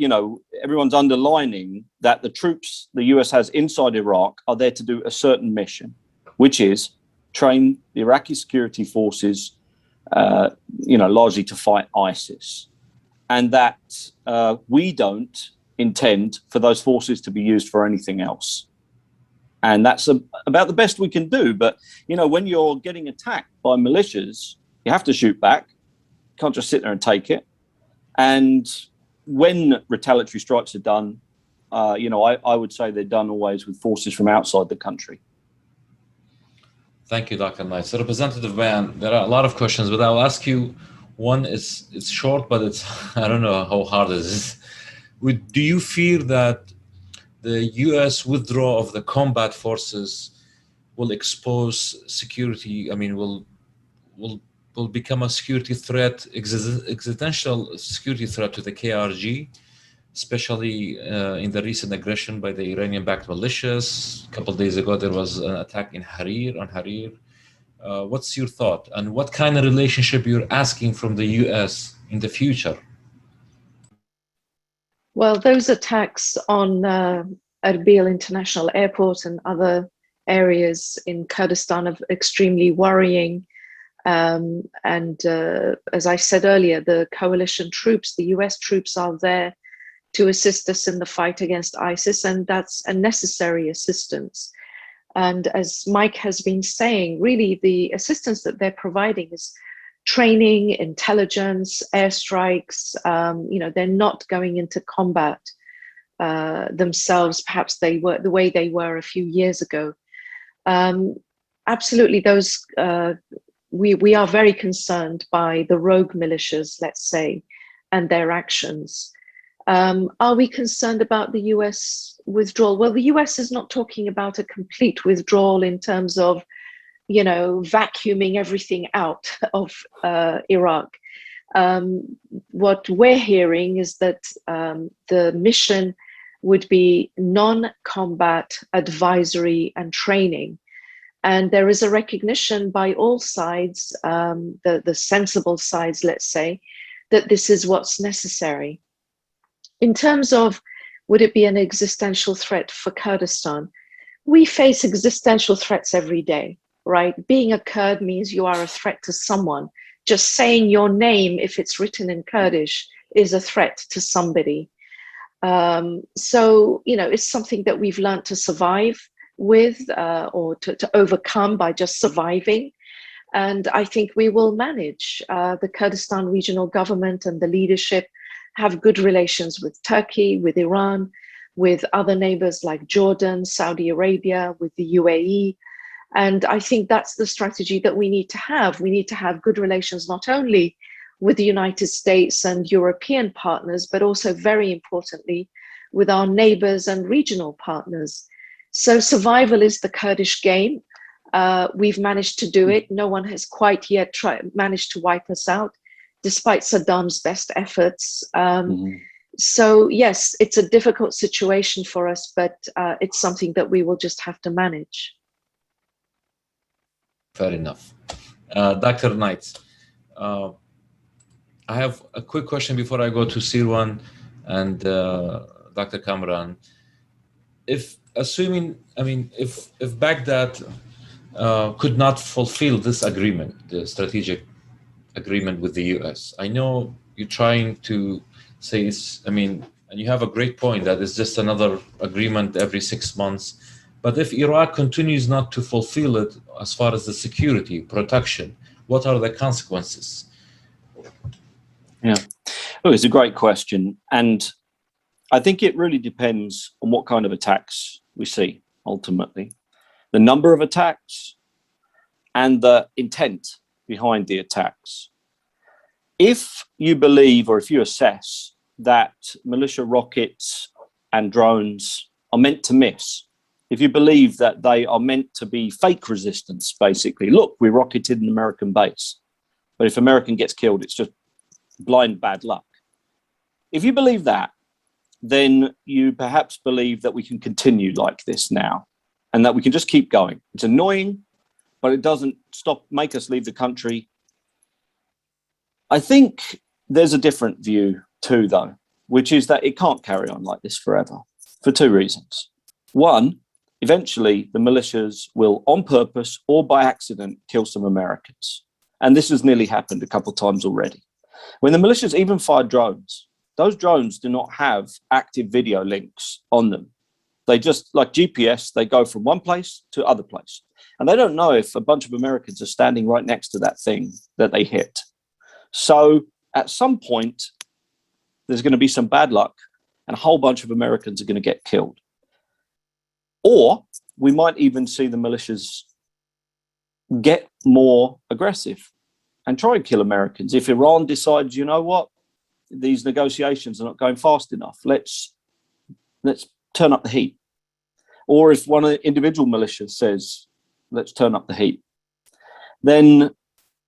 everyone's underlining that the troops the US has inside Iraq are there to do a certain mission, which is train the Iraqi security forces, largely to fight ISIS. And that we don't intend for those forces to be used for anything else. And that's about the best we can do. But, when you're getting attacked by militias, you have to shoot back. You can't just sit there and take it. And when retaliatory strikes are done, I would say they're done always with forces from outside the country. Thank you, Dr. Knight. So, Representative Van, there are a lot of questions, but I'll ask you one. It's short, but I don't know how hard it is. Do you fear that the U.S. withdrawal of the combat forces will expose security? I mean, will become a security threat, existential security threat to the KRG, especially in the recent aggression by the Iranian-backed militias. A couple of days ago, there was an attack on Harir. What's your thought? And what kind of relationship you're asking from the US in the future? Well, those attacks on Erbil International Airport and other areas in Kurdistan are extremely worrying. And as I said earlier, the coalition troops, the US troops are there to assist us in the fight against ISIS, and that's a necessary assistance. And as Mike has been saying, really the assistance that they're providing is training, intelligence, airstrikes. They're not going into combat themselves. Perhaps they were the way they were a few years ago. Absolutely, those we are very concerned by the rogue militias, let's say, and their actions. Are we concerned about the US withdrawal? Well, the US is not talking about a complete withdrawal in terms of, vacuuming everything out of Iraq. What we're hearing is that the mission would be non-combat advisory and training. And there is a recognition by all sides, the sensible sides, let's say, that this is what's necessary. In terms of, would it be an existential threat for Kurdistan? We face existential threats every day, right? Being a Kurd means you are a threat to someone. Just saying your name, if it's written in Kurdish, is a threat to somebody. So, it's something that we've learned to survive with, or to overcome by just surviving. And I think we will manage. The Kurdistan regional government and the leadership have good relations with Turkey, with Iran, with other neighbors like Jordan, Saudi Arabia, with the UAE. And I think that's the strategy that we need to have. We need to have good relations not only with the United States and European partners, but also very importantly, with our neighbors and regional partners. So survival is the Kurdish game. We've managed to do it. No one has quite yet managed to wipe us out, despite Saddam's best efforts. So yes, it's a difficult situation for us, but it's something that we will just have to manage. Fair enough. Dr. Knight, I have a quick question before I go to Sirwan and Dr. Kamran. If Baghdad could not fulfill this agreement, the strategic agreement with the US, I know you're trying to say and you have a great point that it's just another agreement every 6 months. But if Iraq continues not to fulfill it as far as the security, protection, what are the consequences? Yeah, it's a great question. And I think it really depends on what kind of attacks we see, ultimately. The number of attacks and the intent behind the attacks. If you believe, or if you assess that militia rockets and drones are meant to miss, if you believe that they are meant to be fake resistance, basically, look, we rocketed an American base, but if American gets killed, it's just blind bad luck. If you believe that, then you perhaps believe that we can continue like this now and that we can just keep going. It's annoying, but it doesn't make us leave the country. I think there's a different view too, though, which is that it can't carry on like this forever for two reasons. One, eventually the militias will, on purpose or by accident, kill some Americans. And this has nearly happened a couple of times already. When the militias even fire drones, those drones do not have active video links on them. They just, like GPS, they go from one place to other place. And they don't know if a bunch of Americans are standing right next to that thing that they hit. So at some point, there's going to be some bad luck and a whole bunch of Americans are going to get killed. Or we might even see the militias get more aggressive and try and kill Americans. If Iran decides, you know what, these negotiations are not going fast enough, let's turn up the heat. Or if one of the individual militias says, let's turn up the heat, then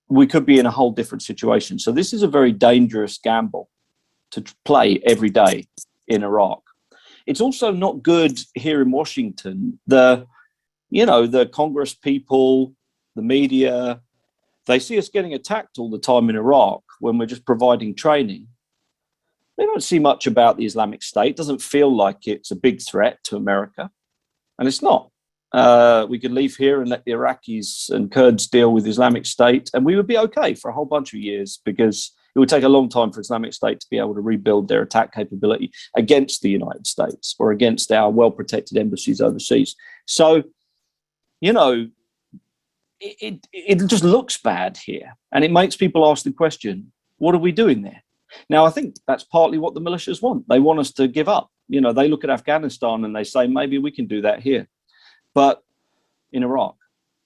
we could be in a whole different situation. So this is a very dangerous gamble to play every day in Iraq. It's also not good here in Washington. The Congress people, the media, they see us getting attacked all the time in Iraq when we're just providing training. They don't see much about the Islamic State. It doesn't feel like it's a big threat to America. And it's not. We could leave here and let the Iraqis and Kurds deal with the Islamic State, and we would be okay for a whole bunch of years, because it would take a long time for Islamic State to be able to rebuild their attack capability against the United States or against our well-protected embassies overseas. So, it just looks bad here. And it makes people ask the question, what are we doing there? Now, I think that's partly what the militias want. They want us to give up. They look at Afghanistan and they say, maybe we can do that here. But in Iraq.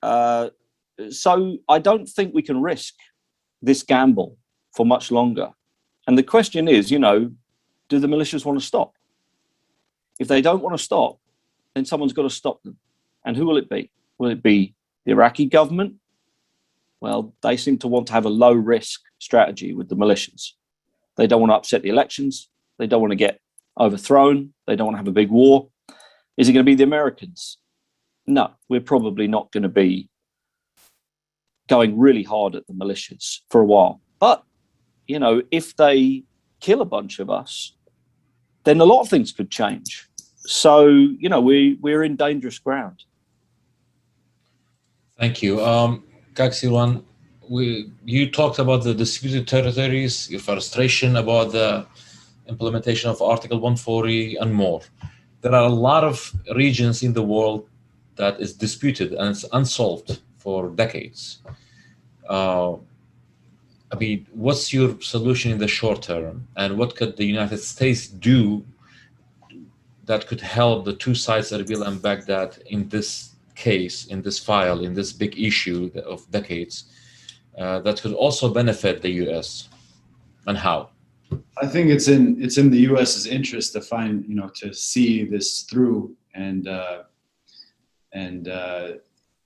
So I don't think we can risk this gamble for much longer. And the question is, do the militias want to stop? If they don't want to stop, then someone's got to stop them. And who will it be? Will it be the Iraqi government? Well, they seem to want to have a low risk strategy with the militias. They don't want to upset the elections. They don't want to get overthrown. They don't want to have a big war. Is it going to be the Americans? no, we're probably not going to be going really hard at the militias for a while. But, you know, if they kill a bunch of us, then a lot of things could change. So, you know, we're in dangerous ground. Thank you. Kaksirwan, you talked about the disputed territories, your frustration about the implementation of Article 140 and more. There are a lot of regions in the world that is disputed and it's unsolved for decades. I mean, what's your solution in the short term, and what could the United States do that could help the two sides, Erbil and Baghdad, in this case, in this file, in this big issue of decades, that could also benefit the U.S., and how? I think it's in the U.S.'s interest to find, to see this through, and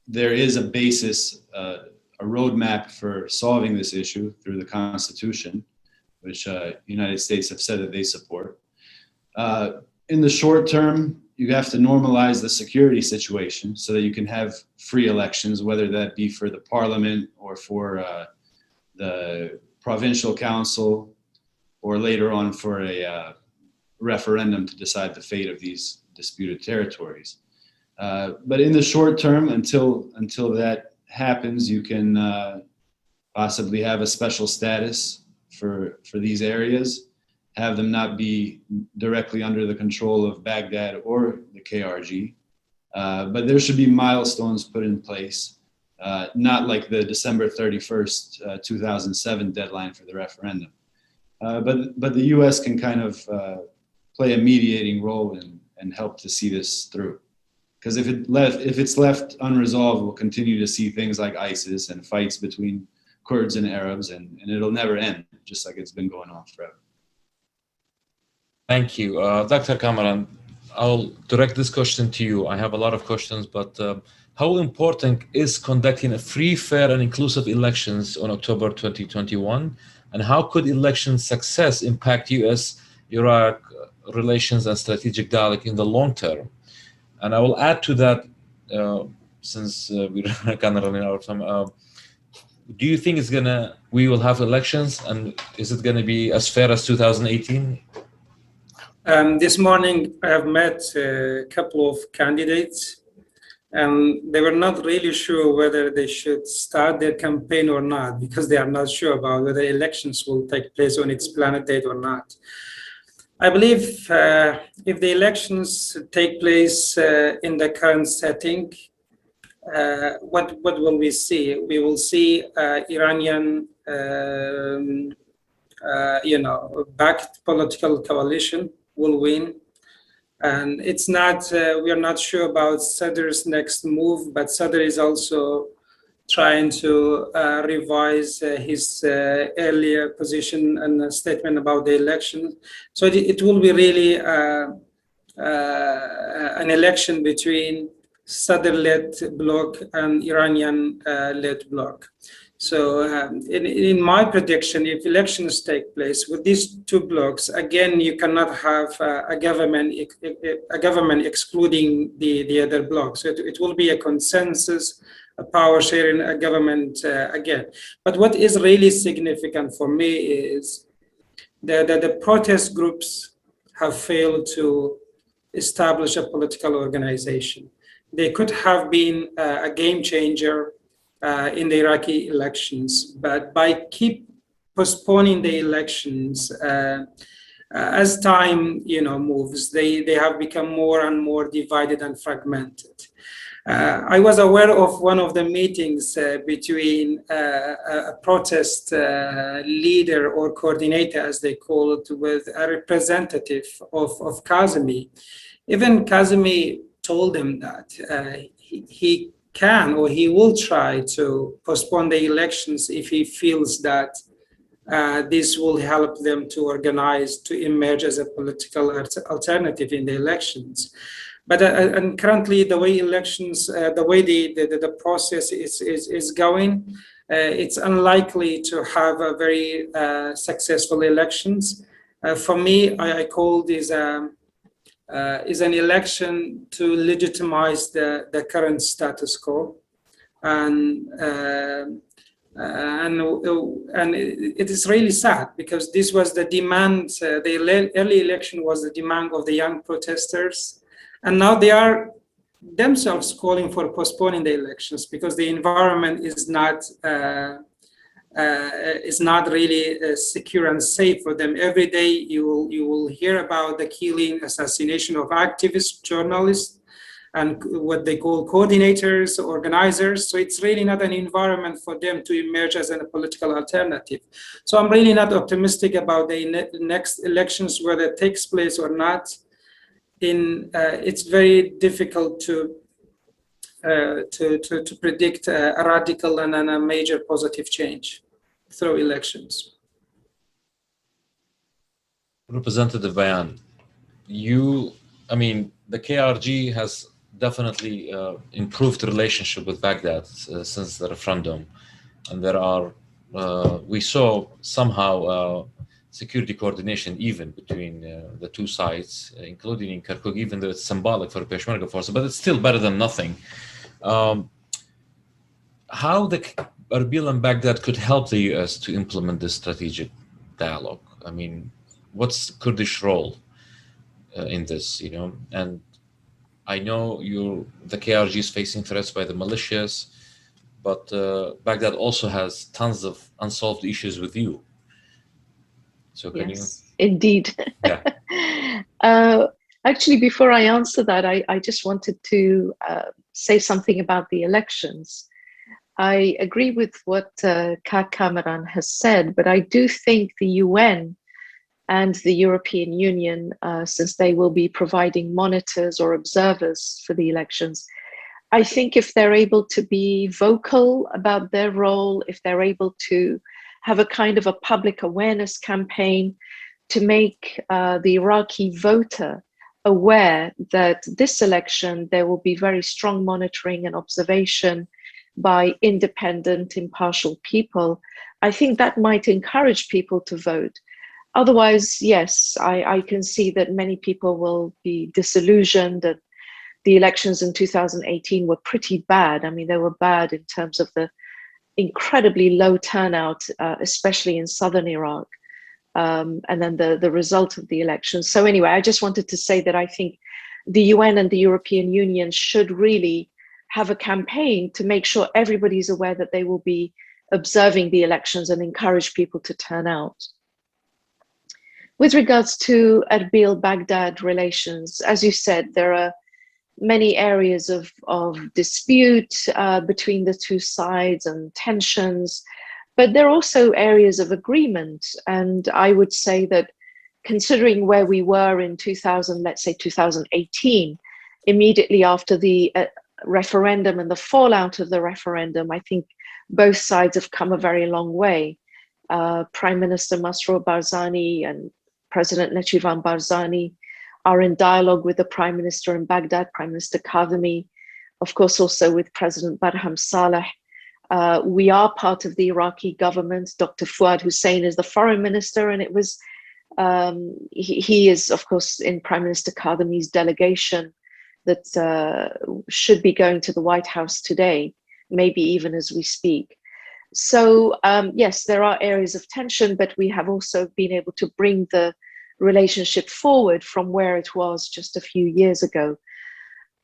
there is a basis, a roadmap for solving this issue through the Constitution, which United States have said that they support. In the short term, you have to normalize the security situation so that you can have free elections, whether that be for the parliament or for the provincial council, or later on for a referendum to decide the fate of these disputed territories. But in the short term, until that happens, you can possibly have a special status for these areas, have them not be directly under the control of Baghdad or the KRG. But there should be milestones put in place, not like the December 31st, 2007 deadline for the referendum. But the U.S. can kind of play a mediating role and help to see this through. Because if it's left unresolved, we'll continue to see things like ISIS and fights between Kurds and Arabs, and it'll never end, just like it's been going on forever. Thank you. Dr. Kamaran, I'll direct this question to you. I have a lot of questions, but how important is conducting a free, fair, and inclusive elections on October 2021? And how could election success impact U.S.-Iraq relations and strategic dialogue in the long term? And I will add to that, since we're kind of running out of time, do you think we will have elections, and is it going to be as fair as 2018? This morning, I have met a couple of candidates, and they were not really sure whether they should start their campaign or not, because they are not sure about whether elections will take place on its planned date or not. I believe if the elections take place in the current setting, what will we see? We will see Iranian, backed political coalition will win. And it's not, we are not sure about Sadr's next move, but Sadr is also trying to revise his earlier position and statement about the election. So it will be really an election between Sadr-led bloc and Iranian-led bloc. So in my prediction, if elections take place with these two blocs, again, you cannot have a government excluding the other blocs. So it will be a consensus, a power sharing, a government again. But what is really significant for me is that the protest groups have failed to establish a political organization. They could have been a game changer in the Iraqi elections, but by keep postponing the elections, as time moves, they have become more and more divided and fragmented. I was aware of one of the meetings between a protest leader or coordinator, as they call it, with a representative of Kazemi. Even Kazemi told him that he can or he will try to postpone the elections if he feels that this will help them to organize, to emerge as a political alternative in the elections. But and currently, the way elections, the way the process is going, it's unlikely to have a very successful elections. For me, I call this is an election to legitimize the current status quo, and it is really sad because this was the demand. The early election was the demand of the young protesters, and now they are themselves calling for postponing the elections because the environment is not really secure and safe for them. Every day you will hear about the killing, assassination of activists, journalists, and what they call coordinators, organizers. So it's really not an environment for them to emerge as a political alternative. So I'm really not optimistic about the next elections, whether it takes place or not. It's very difficult to predict a radical and a major positive change through elections. Representative Bayan, the KRG has definitely improved the relationship with Baghdad since the referendum, and we saw somehow security coordination even between the two sides, including in Kirkuk, even though it's symbolic for Peshmerga forces, but it's still better than nothing. How the Erbil and Baghdad could help the US to implement this strategic dialogue? I mean, what's the Kurdish role in this, And I know the KRG is facing threats by the militias, but Baghdad also has tons of unsolved issues with you. So can you? Indeed. Yeah. Actually, before I answer that, I just wanted to say something about the elections. I agree with what Kamran has said, but I do think the UN and the European Union, since they will be providing monitors or observers for the elections, I think if they're able to be vocal about their role, if they're able to have a kind of a public awareness campaign to make the Iraqi voter aware that this election, there will be very strong monitoring and observation by independent, impartial people, I think that might encourage people to vote. Otherwise, yes, I can see that many people will be disillusioned, and the elections in 2018 were pretty bad. I mean, they were bad in terms of the incredibly low turnout, especially in southern Iraq, and then the result of the elections. So anyway, I just wanted to say that I think the UN and the European Union should really have a campaign to make sure everybody's aware that they will be observing the elections and encourage people to turn out. With regards to Erbil-Baghdad relations, as you said, there are many areas of dispute between the two sides and tensions, but there are also areas of agreement. And I would say that considering where we were in 2018, immediately after the referendum and the fallout of the referendum, I think both sides have come a very long way. Prime Minister Masroor Barzani and President Najmaldin Barzani are in dialogue with the Prime Minister in Baghdad, Prime Minister Kadhimi, of course also with President Barham Saleh. We are part of the Iraqi government. Dr. Fuad Hussein is the foreign minister, and it was he is, of course, in Prime Minister Kadhimi's delegation that should be going to the White House today, maybe even as we speak. So yes, there are areas of tension, but we have also been able to bring the relationship forward from where it was just a few years ago.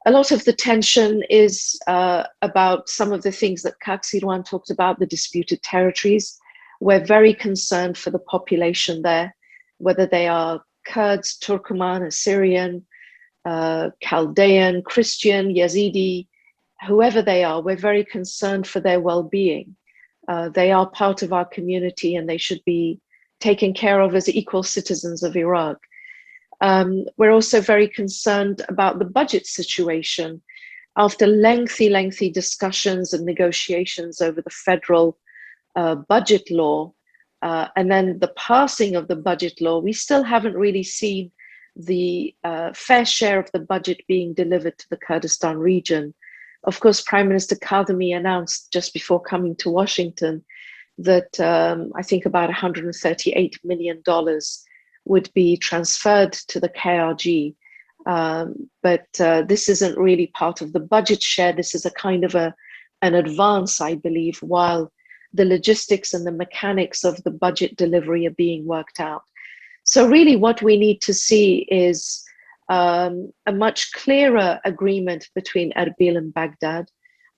A lot of the tension is about some of the things that Kaksirwan talked about, the disputed territories. We're very concerned for the population there, whether they are Kurds, Turkoman, Assyrian, Chaldean, Christian, Yazidi, whoever they are, we're very concerned for their well-being. They are part of our community and they should be taken care of as equal citizens of Iraq. We're also very concerned about the budget situation. After lengthy discussions and negotiations over the federal budget law, and then the passing of the budget law, we still haven't really seen the fair share of the budget being delivered to the Kurdistan region. Of course, Prime Minister Kadhimi announced just before coming to Washington that I think about $138 million would be transferred to the KRG But this isn't really part of the budget share. This is a kind of an advance, I believe, while the logistics and the mechanics of the budget delivery are being worked out. So really what we need to see is a much clearer agreement between Erbil and Baghdad.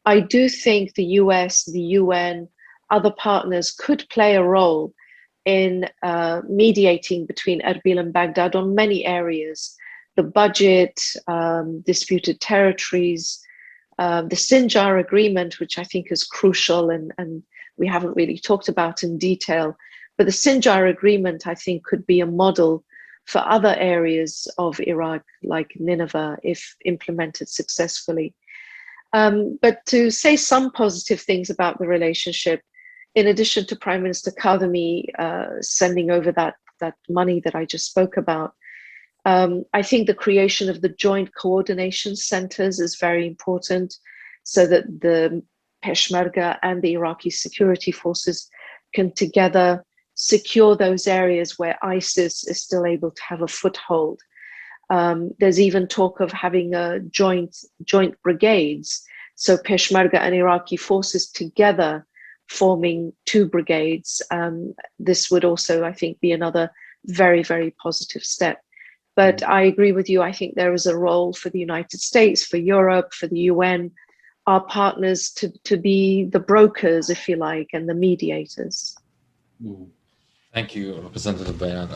I do think the US, the UN, other partners could play a role in mediating between Erbil and Baghdad on many areas. The budget, disputed territories, the Sinjar agreement, which I think is crucial and we haven't really talked about in detail, but the Sinjar agreement, I think, could be a model for other areas of Iraq, like Nineveh, if implemented successfully. But to say some positive things about the relationship, in addition to Prime Minister Kadhimi sending over that money that I just spoke about, I think the creation of the joint coordination centers is very important so that the Peshmerga and the Iraqi security forces can together secure those areas where ISIS is still able to have a foothold. There's even talk of having a joint brigades, so Peshmerga and Iraqi forces together forming 2 brigades. This would also, I think, be another very, very positive step. But I agree with you. I think there is a role for the United States, for Europe, for the UN, our partners to be the brokers, if you like, and the mediators. Thank you, Representative Bayan.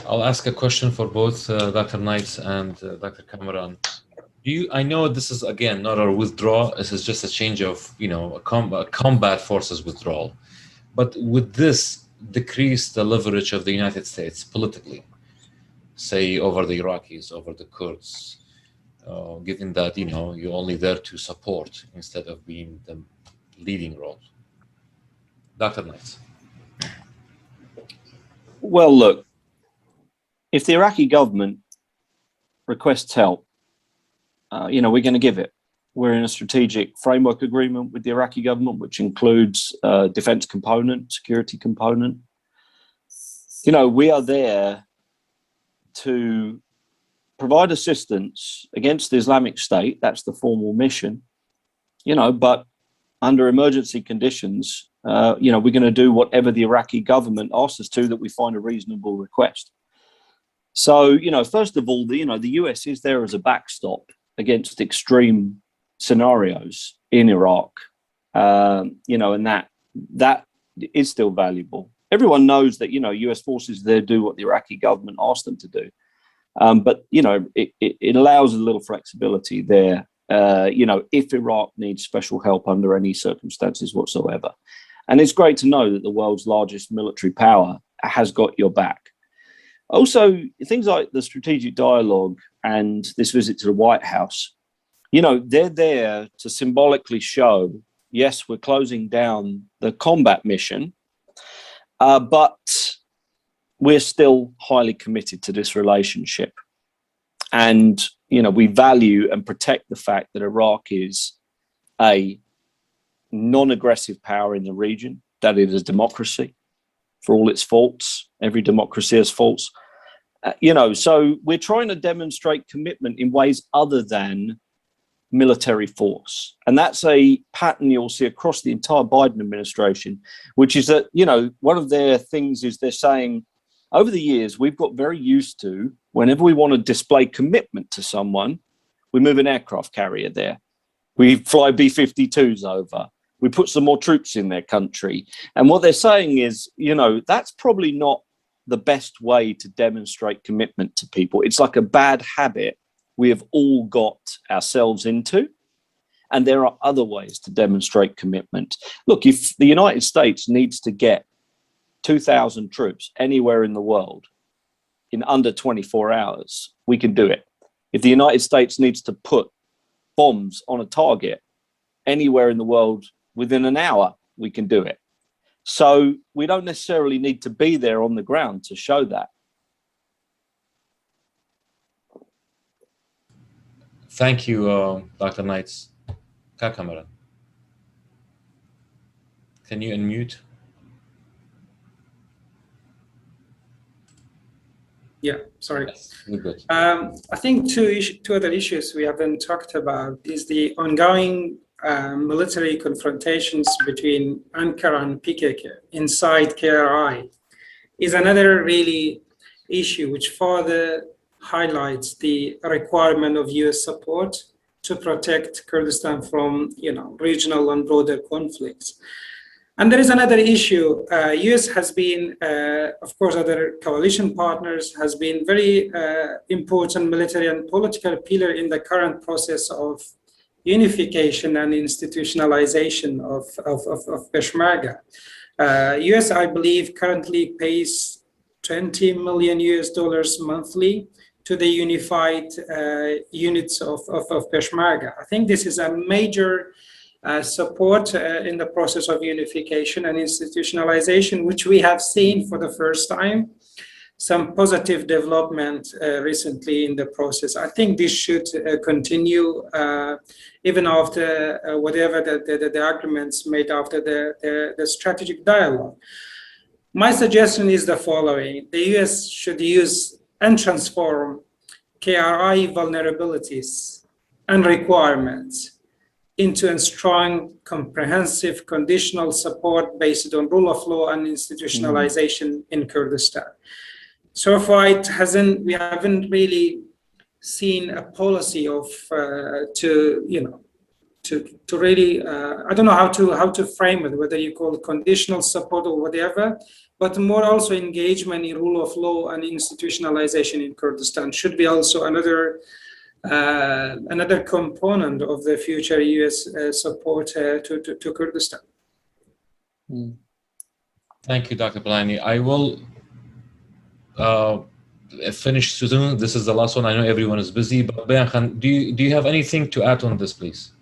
I'll ask a question for both Dr. Knights and Dr. Kamaran. I know this is, again, not a withdrawal. This is just a change of, a combat forces withdrawal. But would this decrease the leverage of the United States politically, say, over the Iraqis, over the Kurds, given that, you're only there to support instead of being the leading role? Dr. Knights. Well, look, if the Iraqi government requests help, we're going to give it. We're in a strategic framework agreement with the Iraqi government, which includes defense component, security component. We are there to provide assistance against the Islamic State. That's the formal mission, but under emergency conditions, we're going to do whatever the Iraqi government asks us to, that we find a reasonable request. So, first of all, the US is there as a backstop against extreme scenarios in Iraq, and that is still valuable. Everyone knows that, US forces there do what the Iraqi government asked them to do. But, it allows a little flexibility there, if Iraq needs special help under any circumstances whatsoever. And it's great to know that the world's largest military power has got your back. Also, things like the strategic dialogue and this visit to the White House, they're there to symbolically show, yes, we're closing down the combat mission, but we're still highly committed to this relationship. And, we value and protect the fact that Iraq is a non-aggressive power in the region, that it is a democracy for all its faults. Every democracy has faults. So we're trying to demonstrate commitment in ways other than military force. And that's a pattern you'll see across the entire Biden administration, which is that, one of their things is they're saying, over the years, we've got very used to, whenever we want to display commitment to someone, we move an aircraft carrier there. We fly B-52s over. We put some more troops in their country. And what they're saying is, that's probably not the best way to demonstrate commitment to people. It's like a bad habit we have all got ourselves into. And there are other ways to demonstrate commitment. Look, if the United States needs to get 2,000 troops anywhere in the world in under 24 hours, we can do it. If the United States needs to put bombs on a target anywhere in the world within an hour, we can do it. So we don't necessarily need to be there on the ground to show that. Thank you, Dr. Knights. Kamaran, can you unmute? Yeah, sorry. Yes, we're good. I think two other issues we haven't talked about is the ongoing military confrontations between Ankara and PKK inside KRI is another really issue which further highlights the requirement of US support to protect Kurdistan from, regional and broader conflicts. And there is another issue. US has been, of course, other coalition partners, has been very important military and political pillar in the current process of unification and institutionalization of Peshmerga. US, I believe, currently pays $20 million monthly to the unified units of Peshmerga. I think this is a major support in the process of unification and institutionalization, which we have seen for the first time some positive development recently in the process. I think this should continue even after whatever the arguments made after the strategic dialogue. My suggestion is the following. The US should use and transform KRI vulnerabilities and requirements into a strong, comprehensive, conditional support based on rule of law and institutionalization in Kurdistan. So far, we haven't really seen a policy of to really I don't know how to frame it, whether you call it conditional support or whatever, but more also engagement in rule of law and institutionalization in Kurdistan should be also another component of the future US support to Kurdistan. Thank you, Dr. Balani. I will finish soon. This is the last one. I know everyone is busy, but Bayan Khan, do you have anything to add on this, please?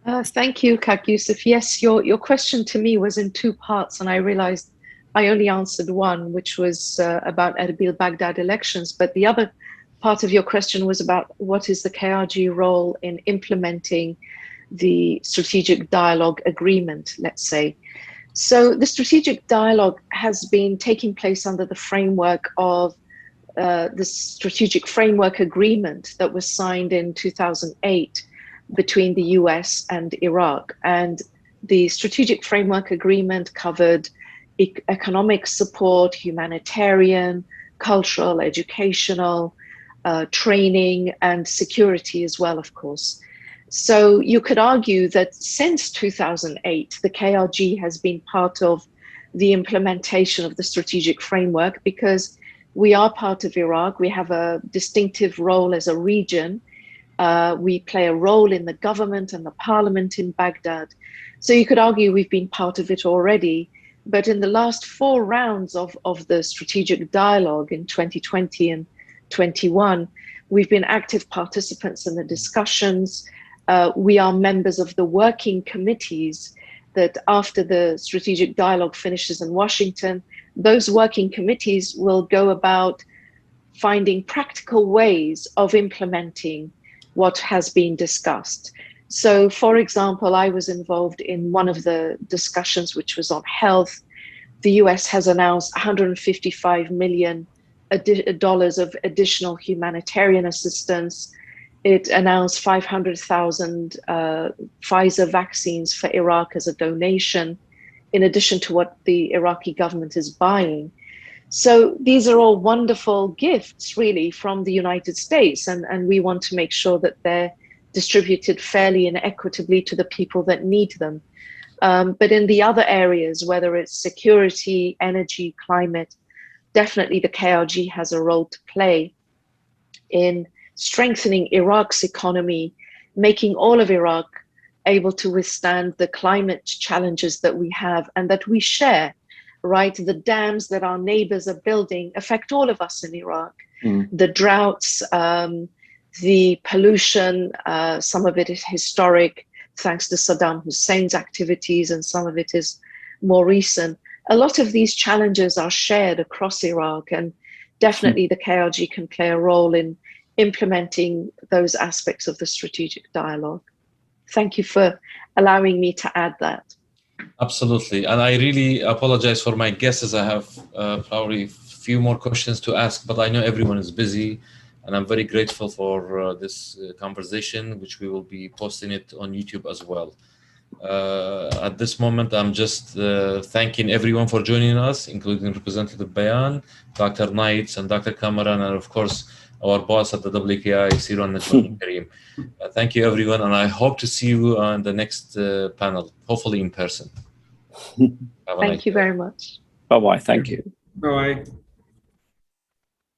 Thank you, Kak Yusuf. Yes, your question to me was in two parts, and I realized I only answered one, which was about Erbil-Baghdad elections, but the other part of your question was about what is the KRG role in implementing the strategic dialogue agreement, let's say. So the strategic dialogue has been taking place under the framework of the strategic framework agreement that was signed in 2008 between the US and Iraq. And the strategic framework agreement covered economic support, humanitarian, cultural, educational, training, and security as well, of course. So you could argue that since 2008, the KRG has been part of the implementation of the strategic framework because we are part of Iraq. We have a distinctive role as a region. We play a role in the government and the parliament in Baghdad. So you could argue we've been part of it already. But in the last 4 rounds of the strategic dialogue in 2020 and 21, we've been active participants in the discussions. We are members of the working committees that after the strategic dialogue finishes in Washington, those working committees will go about finding practical ways of implementing what has been discussed. So, for example, I was involved in one of the discussions, which was on health. The US has announced $155 million of additional humanitarian assistance. It announced 500,000 Pfizer vaccines for Iraq as a donation, in addition to what the Iraqi government is buying. So these are all wonderful gifts, really, from the United States, and we want to make sure that they're distributed fairly and equitably to the people that need them. But in the other areas, whether it's security, energy, climate, definitely the KRG has a role to play in strengthening Iraq's economy, making all of Iraq able to withstand the climate challenges that we have and that we share, right? The dams that our neighbors are building affect all of us in Iraq. The droughts, the pollution, some of it is historic, thanks to Saddam Hussein's activities, and some of it is more recent. A lot of these challenges are shared across Iraq, and definitely the KRG can play a role in implementing those aspects of the strategic dialogue. Thank you for allowing me to add that. Absolutely. And I really apologize for my guesses. I have probably few more questions to ask, but I know everyone is busy, and I'm very grateful for this conversation, which we will be posting it on YouTube as well. At this moment, I'm just thanking everyone for joining us, including Representative Bayan, Dr. Knights, and Dr. Kamaran, and of course, our boss at the WKI, Siro and Najmaldin Karim. Thank you, everyone, and I hope to see you on the next panel, hopefully in person. Thank you very much. Bye-bye. Thank you. Bye-bye.